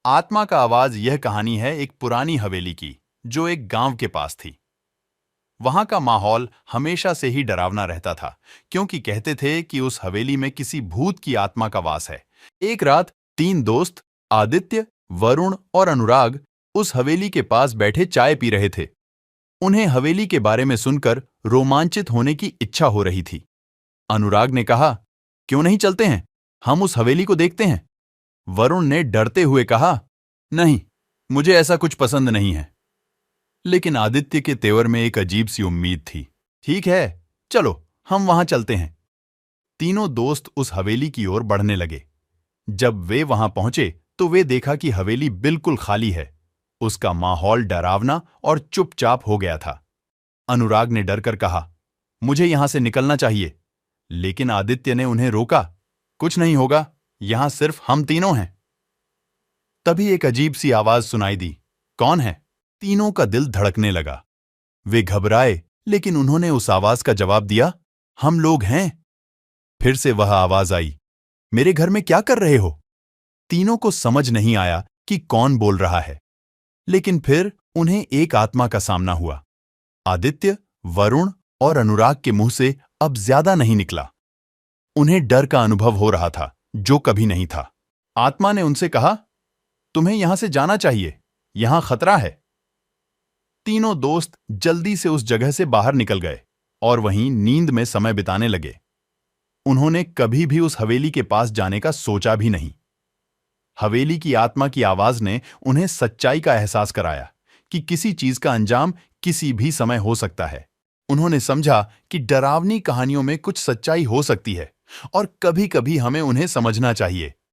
आत्मा का आवाज यह कहानी है एक पुरानी हवेली की जो एक गांव के पास थी। वहां का माहौल हमेशा से ही डरावना रहता था, क्योंकि कहते थे कि उस हवेली में किसी भूत की आत्मा का वास है। एक रात तीन दोस्त आदित्य, वरुण और अनुराग उस हवेली के पास बैठे चाय पी रहे थे। उन्हें हवेली के बारे में सुनकर रोमांचित होने की इच्छा हो रही थी। अनुराग ने कहा, क्यों नहीं चलते हैं, हम उस हवेली को देखते हैं। वरुण ने डरते हुए कहा, नहीं, मुझे ऐसा कुछ पसंद नहीं है। लेकिन आदित्य के तेवर में एक अजीब सी उम्मीद थी। ठीक है, चलो हम वहां चलते हैं। तीनों दोस्त उस हवेली की ओर बढ़ने लगे। जब वे वहां पहुंचे तो वे देखा कि हवेली बिल्कुल खाली है। उसका माहौल डरावना और चुपचाप हो गया था। अनुराग ने डरकर कहा, मुझे यहां से निकलना चाहिए। लेकिन आदित्य ने उन्हें रोका, कुछ नहीं होगा, यहां सिर्फ हम तीनों हैं। तभी एक अजीब सी आवाज सुनाई दी, कौन है? तीनों का दिल धड़कने लगा। वे घबराए, लेकिन उन्होंने उस आवाज का जवाब दिया, हम लोग हैं। फिर से वह आवाज आई, मेरे घर में क्या कर रहे हो? तीनों को समझ नहीं आया कि कौन बोल रहा है। लेकिन फिर उन्हें एक आत्मा का सामना हुआ। आदित्य, वरुण और अनुराग के मुंह से अब ज्यादा नहीं निकला। उन्हें डर का अनुभव हो रहा था, जो कभी नहीं था। आत्मा ने उनसे कहा, तुम्हें यहां से जाना चाहिए, यहां खतरा है। तीनों दोस्त जल्दी से उस जगह से बाहर निकल गए और वहीं नींद में समय बिताने लगे। उन्होंने कभी भी उस हवेली के पास जाने का सोचा भी नहीं। हवेली की आत्मा की आवाज ने उन्हें सच्चाई का एहसास कराया कि किसी चीज का अंजाम किसी भी समय हो सकता है। उन्होंने समझा कि डरावनी कहानियों में कुछ सच्चाई हो सकती है और कभी-कभी हमें उन्हें समझना चाहिए।